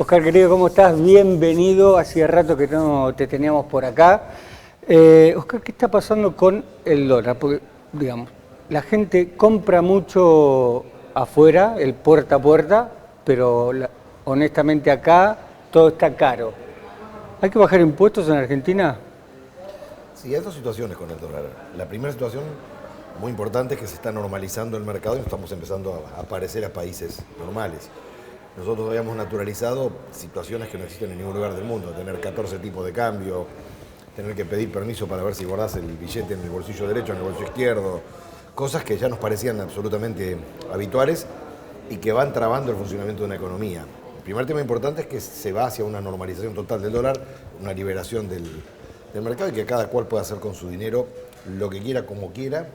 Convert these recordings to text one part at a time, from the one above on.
Oscar, querido, ¿cómo estás? Bienvenido. Hacía rato que no te teníamos por acá. Oscar, ¿qué está pasando con el dólar? Porque, digamos, la gente compra mucho afuera, el puerta a puerta, pero honestamente acá todo está caro. ¿Hay que bajar impuestos en Argentina? Sí, hay dos situaciones con el dólar. La primera situación muy importante es que se está normalizando el mercado y estamos empezando a parecer a países normales. Nosotros habíamos naturalizado situaciones que no existen en ningún lugar del mundo, tener 14 tipos de cambio, tener que pedir permiso para ver si guardás el billete en el bolsillo derecho o en el bolsillo izquierdo, cosas que ya nos parecían absolutamente habituales y que van trabando el funcionamiento de una economía. El primer tema importante es que se va hacia una normalización total del dólar, una liberación del mercado y que cada cual pueda hacer con su dinero lo que quiera, como quiera,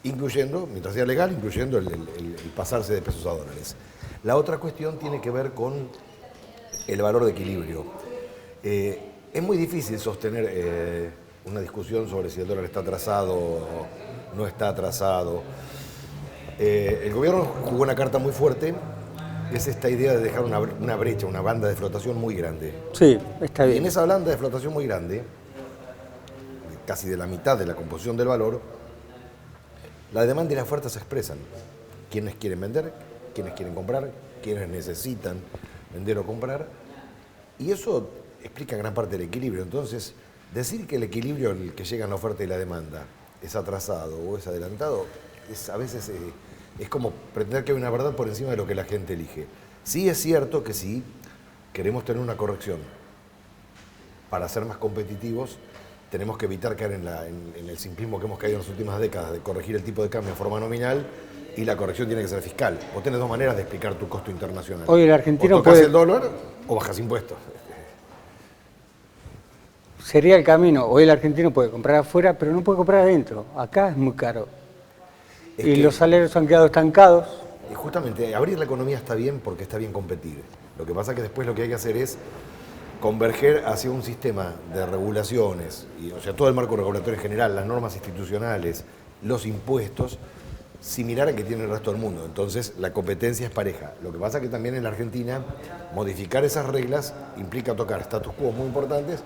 incluyendo, mientras sea legal, incluyendo el pasarse de pesos a dólares. La otra cuestión tiene que ver con el valor de equilibrio. Es muy difícil sostener una discusión sobre si el dólar está atrasado o no está atrasado. El gobierno jugó una carta muy fuerte, que es esta idea de dejar una brecha, una banda de flotación muy grande. Sí, está Y bien. en esa banda de flotación muy grande, casi de la mitad de la composición del valor, la demanda y la oferta se expresan. Quienes quieren vender, quienes quieren comprar, quienes necesitan vender o comprar. Y eso explica gran parte del equilibrio. Entonces, decir que el equilibrio al que llega en la oferta y la demanda es atrasado o es adelantado, a veces es como pretender que hay una verdad por encima de lo que la gente elige. Sí es cierto que si queremos tener una corrección para ser más competitivos, tenemos que evitar caer en el simplismo que hemos caído en las últimas décadas de corregir el tipo de cambio en forma nominal y la corrección tiene que ser fiscal. Vos tenés dos maneras de explicar tu costo internacional. Hoy el argentino o tocas puede... el dólar o bajas impuestos. Sería el camino. Hoy el argentino puede comprar afuera, pero no puede comprar adentro. Acá es muy caro. Y los salarios han quedado estancados. Y justamente, abrir la economía está bien porque está bien competir. Lo que pasa es que después lo que hay que hacer es converger hacia un sistema de regulaciones, o sea, todo el marco regulatorio en general, las normas institucionales, los impuestos, similar al que tiene el resto del mundo. Entonces, la competencia es pareja. Lo que pasa es que también en la Argentina, modificar esas reglas implica tocar status quo muy importantes,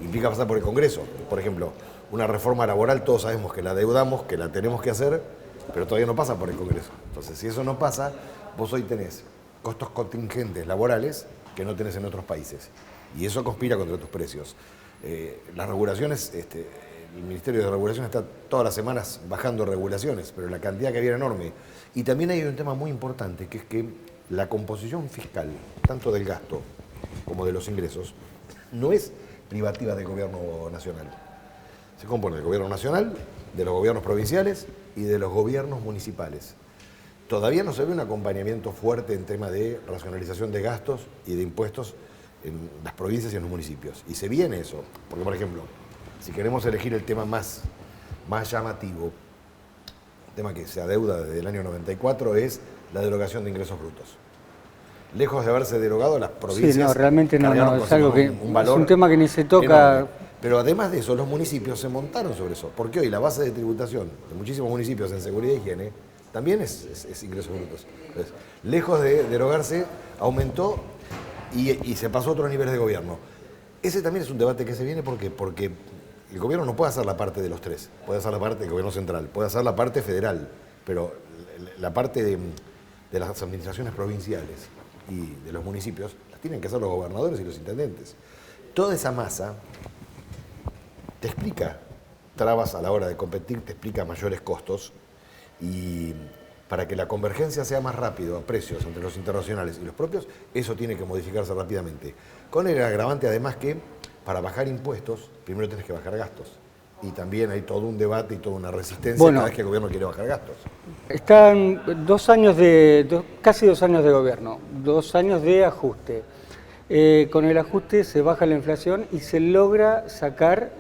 implica pasar por el Congreso. Por ejemplo, una reforma laboral, todos sabemos que la deudamos, que la tenemos que hacer, pero todavía no pasa por el Congreso. Entonces, si eso no pasa, vos hoy tenés costos contingentes laborales que no tenés en otros países. Y eso conspira contra tus precios. Las regulaciones, el Ministerio de Regulación está todas las semanas bajando regulaciones, pero la cantidad que había era enorme. Y también hay un tema muy importante, que es que la composición fiscal, tanto del gasto como de los ingresos, no es privativa del gobierno nacional. Se compone del gobierno nacional, de los gobiernos provinciales y de los gobiernos municipales. Todavía no se ve un acompañamiento fuerte en tema de racionalización de gastos y de impuestos en las provincias y en los municipios. Y se viene eso, porque por ejemplo, si queremos elegir el tema más llamativo, el tema que se adeuda desde el año 94 es la derogación de ingresos brutos. Lejos de haberse derogado, las provincias... Sí, no, realmente no, es algo que un valor es un tema que ni se toca... enorme. Pero además de eso, los municipios se montaron sobre eso, porque hoy la base de tributación de muchísimos municipios en seguridad e higiene también es ingresos brutos. Entonces, lejos de derogarse, aumentó y se pasó a otros niveles de gobierno. Ese también es un debate que se viene porque el gobierno no puede hacer la parte de los tres, puede hacer la parte del gobierno central, puede hacer la parte federal, pero la parte de las administraciones provinciales y de los municipios las tienen que hacer los gobernadores y los intendentes. Toda esa masa te explica trabas a la hora de competir, te explica mayores costos y para que la convergencia sea más rápido a precios entre los internacionales y los propios, eso tiene que modificarse rápidamente. Con el agravante además que para bajar impuestos, primero tenés que bajar gastos. Y también hay todo un debate y toda una resistencia cada vez que el gobierno quiere bajar gastos. Están casi 2 años de gobierno, 2 años de ajuste. Con el ajuste se baja la inflación y se logra sacar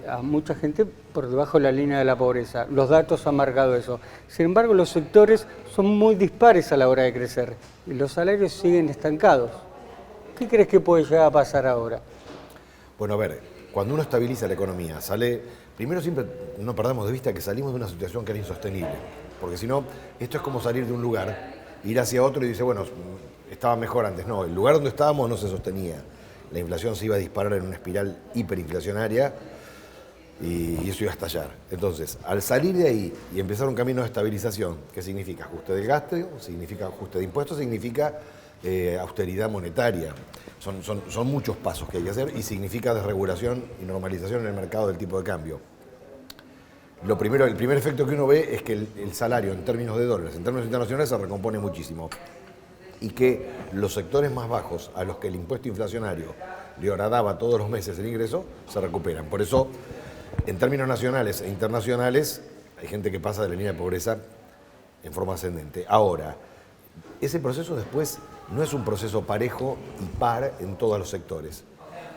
a mucha gente por debajo de la línea de la pobreza. Los datos han marcado eso. Sin embargo, los sectores son muy dispares a la hora de crecer y los salarios siguen estancados. ¿Qué crees que puede llegar a pasar ahora? Bueno, a ver, cuando uno estabiliza la economía, primero siempre no perdamos de vista que salimos de una situación que era insostenible. Porque si no, esto es como salir de un lugar, ir hacia otro y dice, bueno, estaba mejor antes. No, el lugar donde estábamos no se sostenía. La inflación se iba a disparar en una espiral hiperinflacionaria y eso iba a estallar. Entonces, al salir de ahí y empezar un camino de estabilización, ¿qué significa? Ajuste del gasto, significa ajuste de impuestos, significa austeridad monetaria. Son muchos pasos que hay que hacer y significa desregulación y normalización en el mercado del tipo de cambio. El primer efecto que uno ve es que el salario en términos de dólares, en términos internacionales, se recompone muchísimo. Y que los sectores más bajos, a los que el impuesto inflacionario le horadaba todos los meses el ingreso, se recuperan. Por eso, en términos nacionales e internacionales, hay gente que pasa de la línea de pobreza en forma ascendente. Ahora, ese proceso después no es un proceso parejo y par en todos los sectores.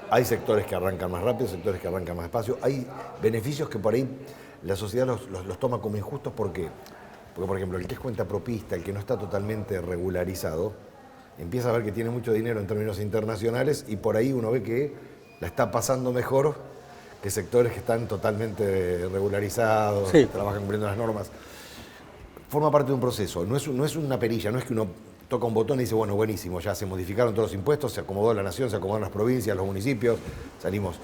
Hay sectores que arrancan más rápido, sectores que arrancan más despacio. Hay beneficios que por ahí la sociedad los toma como injustos. ¿Por qué? Porque, por ejemplo, el que es cuentapropista, el que no está totalmente regularizado, empieza a ver que tiene mucho dinero en términos internacionales y por ahí uno ve que la está pasando mejor que sectores que están totalmente regularizados, Sí. que trabajan cumpliendo las normas. Forma parte de un proceso, no es una perilla, no es que uno toca un botón y dice, bueno, buenísimo, ya se modificaron todos los impuestos, se acomodó la nación, se acomodaron las provincias, los municipios, salimos.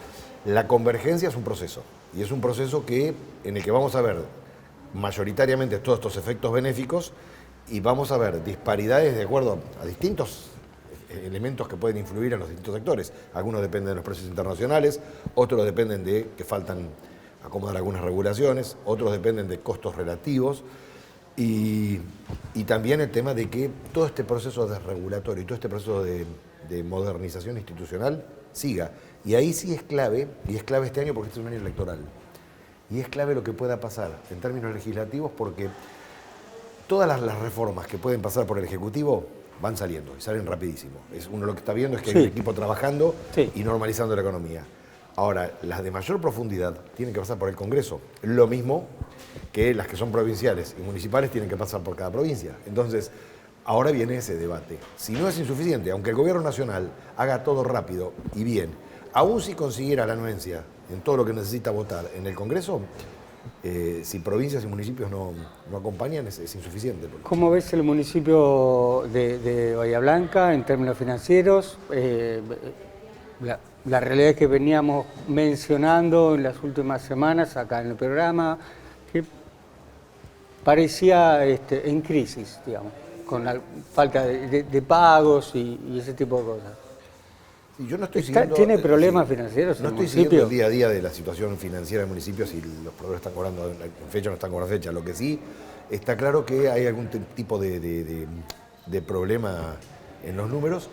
La convergencia es un proceso, y es un proceso en el que vamos a ver mayoritariamente todos estos efectos benéficos y vamos a ver disparidades de acuerdo a distintos elementos que pueden influir en los distintos sectores. Algunos dependen de los precios internacionales, otros dependen de que faltan acomodar algunas regulaciones, otros dependen de costos relativos y también el tema de que todo este proceso desregulatorio y todo este proceso de modernización institucional siga. Y ahí sí es clave, y es clave este año porque este es un año electoral. Y es clave lo que pueda pasar en términos legislativos porque todas las reformas que pueden pasar por el Ejecutivo van saliendo y salen rapidísimo. Uno lo que está viendo es que hay un equipo trabajando y normalizando la economía. Ahora, las de mayor profundidad tienen que pasar por el Congreso. Lo mismo que las que son provinciales y municipales tienen que pasar por cada provincia. Entonces, ahora viene ese debate. Si no es insuficiente, aunque el Gobierno Nacional haga todo rápido y bien, aún si consiguiera la anuencia en todo lo que necesita votar en el Congreso, si provincias y municipios no acompañan, es insuficiente. ¿Cómo ves el municipio de Bahía Blanca en términos financieros? La realidad es que veníamos mencionando en las últimas semanas acá en el programa que parecía en crisis, digamos, con la falta de pagos y ese tipo de cosas. Y yo no estoy siguiendo, ¿Tiene problemas financieros no el estoy municipio? siguiendo el día a día de la situación financiera del municipio, si los proveedores están cobrando en fecha o no están cobrando en fecha. Lo que sí está claro que hay algún tipo de problema en los números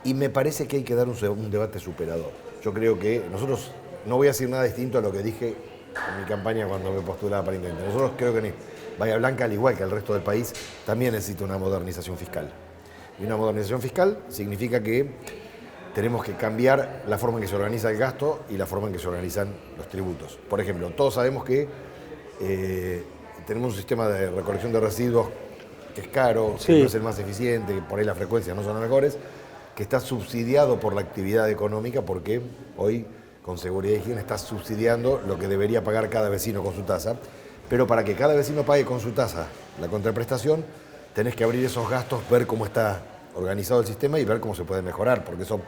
y me parece que hay que dar un debate superador. Yo creo que nosotros, no voy a decir nada distinto a lo que dije en mi campaña cuando me postulaba para intendente. Nosotros creo que Bahía Blanca, al igual que el resto del país, también necesita una modernización fiscal. Y una modernización fiscal significa que tenemos que cambiar la forma en que se organiza el gasto y la forma en que se organizan los tributos. Por ejemplo, todos sabemos que tenemos un sistema de recolección de residuos que es caro, que no es el más eficiente, que por ahí las frecuencias no son las mejores, que está subsidiado por la actividad económica porque hoy con seguridad y higiene está subsidiando lo que debería pagar cada vecino con su tasa, pero para que cada vecino pague con su tasa la contraprestación, tenés que abrir esos gastos, ver cómo está organizado el sistema y ver cómo se puede mejorar, porque eso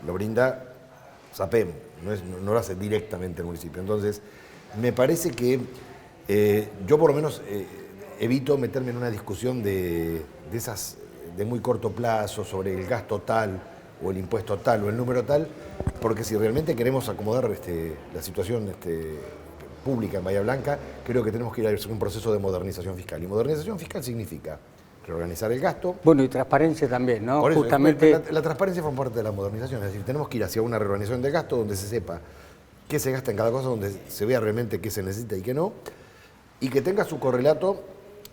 lo brinda SAPEM, no lo hace directamente el municipio. Entonces, me parece que yo por lo menos evito meterme en una discusión de esas de muy corto plazo sobre el gasto tal o el impuesto tal o el número tal, porque si realmente queremos acomodar la situación pública en Bahía Blanca, creo que tenemos que ir a hacer un proceso de modernización fiscal. Y modernización fiscal significa reorganizar el gasto. Bueno, y transparencia también, ¿no? Por eso, justamente la transparencia forma parte de la modernización, es decir, tenemos que ir hacia una reorganización del gasto donde se sepa qué se gasta en cada cosa, donde se vea realmente qué se necesita y qué no, y que tenga su correlato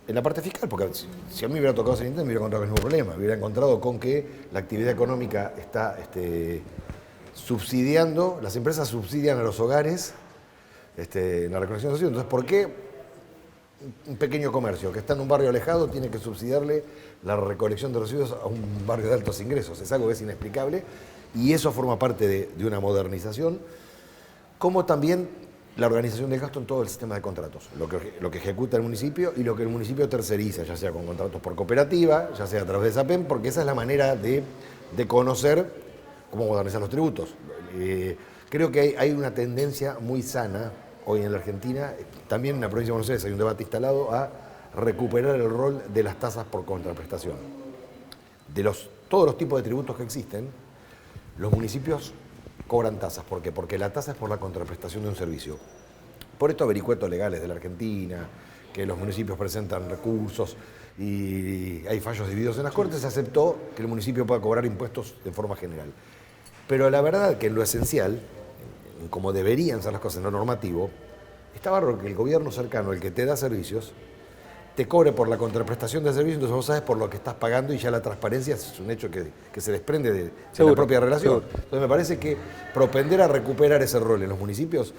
en la parte fiscal, porque si a mí me hubiera tocado ser intendente, me hubiera encontrado con el mismo problema, me hubiera encontrado con que la actividad económica está subsidiando, las empresas subsidian a los hogares en la recolección social. Entonces, ¿por qué un pequeño comercio que está en un barrio alejado tiene que subsidiarle la recolección de residuos a un barrio de altos ingresos? Es algo que es inexplicable y eso forma parte de una modernización, como también la organización del gasto en todo el sistema de contratos, lo que ejecuta el municipio y lo que el municipio terceriza, ya sea con contratos por cooperativa, ya sea a través de SAPEM, porque esa es la manera de conocer cómo modernizar los tributos. Creo que hay una tendencia muy sana hoy en la Argentina, también en la provincia de Buenos Aires hay un debate instalado a recuperar el rol de las tasas por contraprestación. De todos los tipos de tributos que existen, los municipios cobran tasas. ¿Por qué? Porque la tasa es por la contraprestación de un servicio. Por estos vericuetos legales de la Argentina, que los municipios presentan recursos y hay fallos divididos en las Cortes, se aceptó que el municipio pueda cobrar impuestos de forma general. Pero la verdad que en lo esencial, como deberían ser las cosas en lo normativo, está bárbaro que el gobierno cercano, el que te da servicios, te cobre por la contraprestación del servicio, entonces vos sabes por lo que estás pagando y ya la transparencia es un hecho que se desprende de la propia relación. Seguro. Entonces me parece que propender a recuperar ese rol en los municipios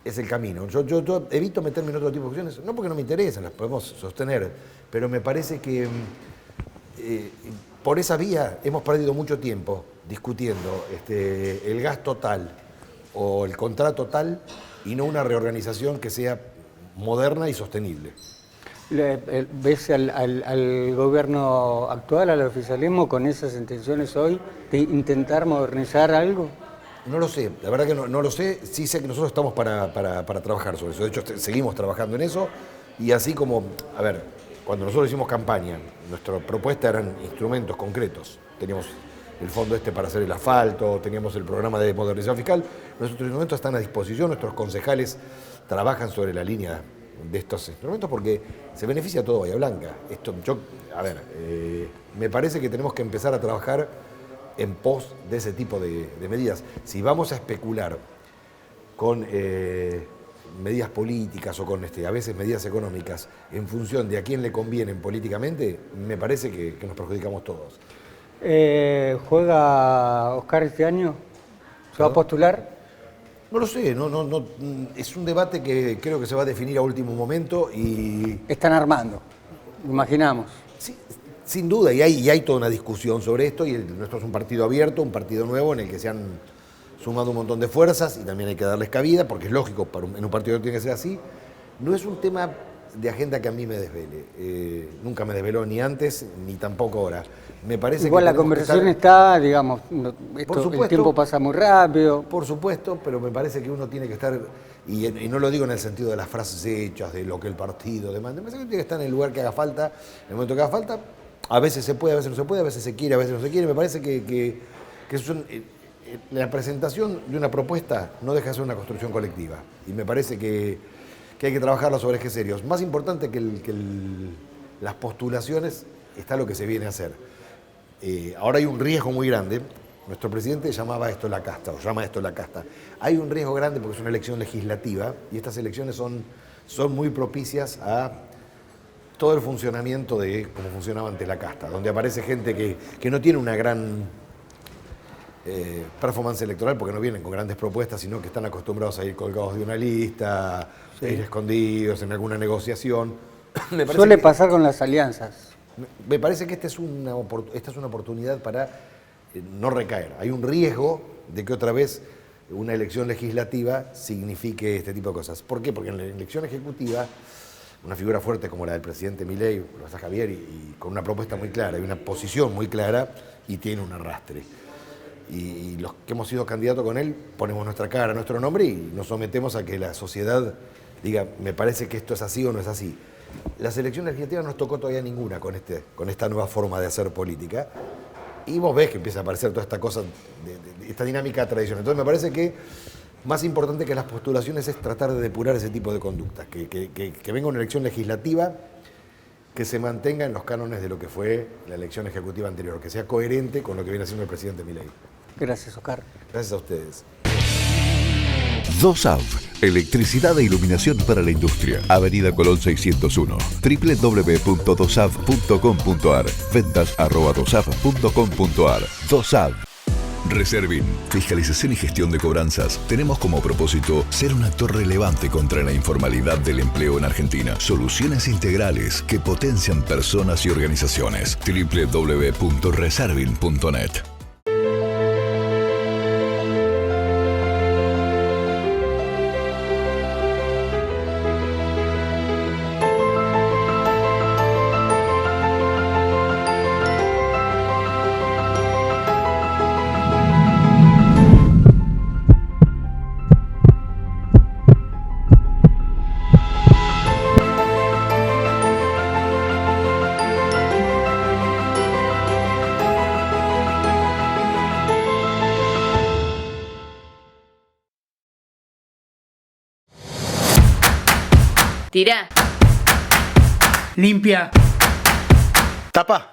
es el camino. Yo evito meterme en otro tipo de cuestiones, no porque no me interesen, las podemos sostener, pero me parece que por esa vía hemos perdido mucho tiempo discutiendo el gasto tal o el contrato tal y no una reorganización que sea moderna y sostenible. ¿Ves al gobierno actual, al oficialismo, con esas intenciones hoy de intentar modernizar algo? No lo sé, la verdad que no lo sé. Sí sé que nosotros estamos para trabajar sobre eso. De hecho, seguimos trabajando en eso. Y así como, a ver, cuando nosotros hicimos campaña, nuestra propuesta eran instrumentos concretos. Teníamos el fondo para hacer el asfalto, teníamos el programa de modernización fiscal. Nuestros instrumentos están a disposición, nuestros concejales trabajan sobre la línea de estos instrumentos porque se beneficia a todo Bahía Blanca. Me parece que tenemos que empezar a trabajar en pos de ese tipo de medidas. Si vamos a especular con medidas políticas o con a veces medidas económicas en función de a quién le convienen políticamente, me parece que nos perjudicamos todos. ¿Juega Oscar este año? ¿Se va a postular? No lo sé, no, es un debate que creo que se va a definir a último momento y... Están armando, imaginamos. Sí, sin duda, y hay toda una discusión sobre esto, y nuestro es un partido abierto, un partido nuevo en el que se han sumado un montón de fuerzas y también hay que darles cabida, porque es lógico, en un partido tiene que ser así. No es un tema de agenda que a mí me desvele, nunca me desveló ni antes ni tampoco ahora. Me parece igual que la conversación está, digamos, por supuesto, el tiempo pasa muy rápido. Por supuesto, pero me parece que uno tiene que estar, y no lo digo en el sentido de las frases hechas, de lo que el partido demanda, me parece que tiene que estar en el lugar que haga falta, en el momento que haga falta. A veces se puede, a veces no se puede, a veces se quiere, a veces no se quiere. Me parece que la presentación de una propuesta no deja de ser una construcción colectiva. Y me parece que hay que trabajarla sobre ejes serios. Más importante que las postulaciones está lo que se viene a hacer. Ahora hay un riesgo muy grande. Nuestro presidente llamaba esto la casta, o llama esto la casta. Hay un riesgo grande porque es una elección legislativa y estas elecciones son muy propicias a todo el funcionamiento de cómo funcionaba antes la casta, donde aparece gente que no tiene una gran performance electoral porque no vienen con grandes propuestas, sino que están acostumbrados a ir colgados de una lista, a ir escondidos en alguna negociación. Suele pasar con las alianzas. Me parece que esta es una oportunidad para no recaer. Hay un riesgo de que otra vez una elección legislativa signifique este tipo de cosas. ¿Por qué? Porque en la elección ejecutiva, una figura fuerte como la del presidente Milei, lo está Javier, y con una propuesta muy clara y una posición muy clara, y tiene un arrastre. Y los que hemos sido candidatos con él ponemos nuestra cara, nuestro nombre y nos sometemos a que la sociedad diga, me parece que esto es así o no es así. Las elecciones legislativas no nos tocó todavía ninguna con esta nueva forma de hacer política. Y vos ves que empieza a aparecer toda esta cosa, esta dinámica tradicional. Entonces me parece que más importante que las postulaciones es tratar de depurar ese tipo de conductas, que venga una elección legislativa que se mantenga en los cánones de lo que fue la elección ejecutiva anterior, que sea coherente con lo que viene haciendo el presidente Milei. Gracias, Oscar. Gracias a ustedes. DOSAV, electricidad e iluminación para la industria. Avenida Colón 601, www.dosav.com.ar, ventas@dosav.com.ar. DOSAV. Reservin, fiscalización y gestión de cobranzas. Tenemos como propósito ser un actor relevante contra la informalidad del empleo en Argentina. Soluciones integrales que potencian personas y organizaciones. www.reservin.net. Tirá. Limpia. Tapa.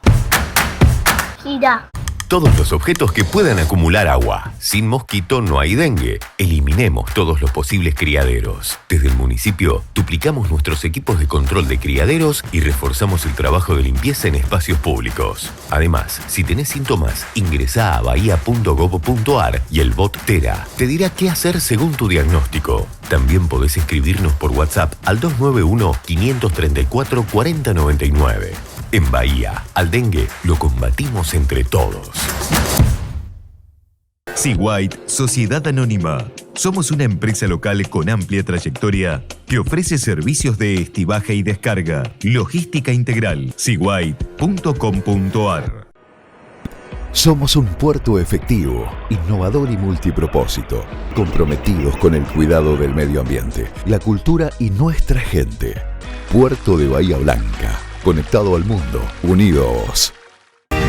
Gira. Todos los objetos que puedan acumular agua. Sin mosquito no hay dengue. Eliminemos todos los posibles criaderos. Desde el municipio, duplicamos nuestros equipos de control de criaderos y reforzamos el trabajo de limpieza en espacios públicos. Además, si tenés síntomas, ingresá a bahía.gov.ar y el bot Tera te dirá qué hacer según tu diagnóstico. También podés escribirnos por WhatsApp al 291-534-4099. En Bahía, al dengue lo combatimos entre todos. Sea White, Sociedad Anónima. Somos una empresa local con amplia trayectoria que ofrece servicios de estibaje y descarga, logística integral. seawhite.com.ar. Somos un puerto efectivo, innovador y multipropósito, comprometidos con el cuidado del medio ambiente, la cultura y nuestra gente. Puerto de Bahía Blanca, conectado al mundo, unidos.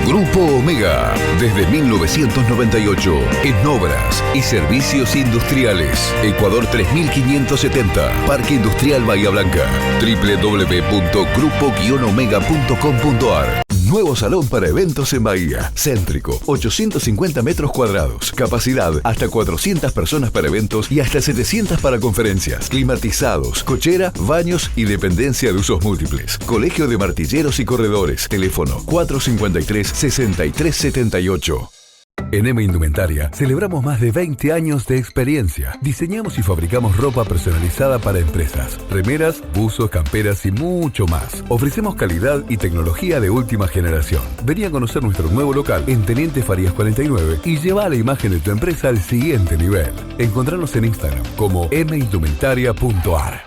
Grupo Omega, desde 1998, en obras y servicios industriales. Ecuador 3570, Parque Industrial Bahía Blanca. www.grupo-omega.com.ar. Nuevo salón para eventos en Bahía. Céntrico, 850 metros cuadrados. Capacidad hasta 400 personas para eventos y hasta 700 para conferencias. Climatizados, cochera, baños y dependencia de usos múltiples. Colegio de Martilleros y Corredores. Teléfono 453-6378. En M Indumentaria celebramos más de 20 años de experiencia. Diseñamos y fabricamos ropa personalizada para empresas, remeras, buzos, camperas y mucho más. Ofrecemos calidad y tecnología de última generación. Vení a conocer nuestro nuevo local en Teniente Farías 49 y lleva la imagen de tu empresa al siguiente nivel. Encontranos en Instagram como mindumentaria.ar.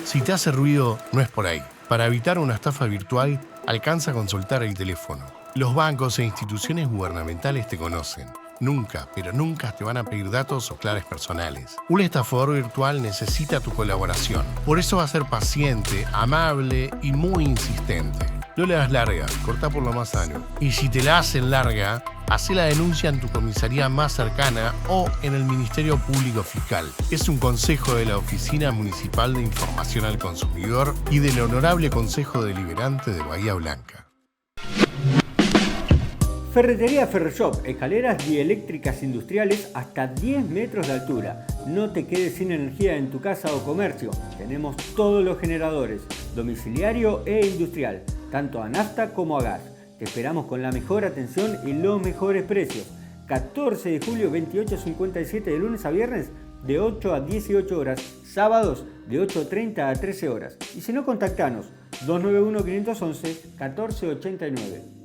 Si te hace ruido, no es por ahí. Para evitar una estafa virtual, alcanza a consultar el teléfono. Los bancos e instituciones gubernamentales te conocen. Nunca, pero nunca te van a pedir datos o claves personales. Un estafador virtual necesita tu colaboración. Por eso va a ser paciente, amable y muy insistente. No le das larga, cortá por lo más sano. Y si te la hacen larga, hacé la denuncia en tu comisaría más cercana o en el Ministerio Público Fiscal. Es un consejo de la Oficina Municipal de Información al Consumidor y del Honorable Consejo Deliberante de Bahía Blanca. Ferretería Ferroshop, escaleras dieléctricas industriales hasta 10 metros de altura. No te quedes sin energía en tu casa o comercio. Tenemos todos los generadores, domiciliario e industrial, tanto a nafta como a gas. Te esperamos con la mejor atención y los mejores precios. 14 de julio, 28:57 de lunes a viernes, de 8 a 18 horas. Sábados, de 8:30 a 13 horas. Y si no, contactanos 291-511-1489.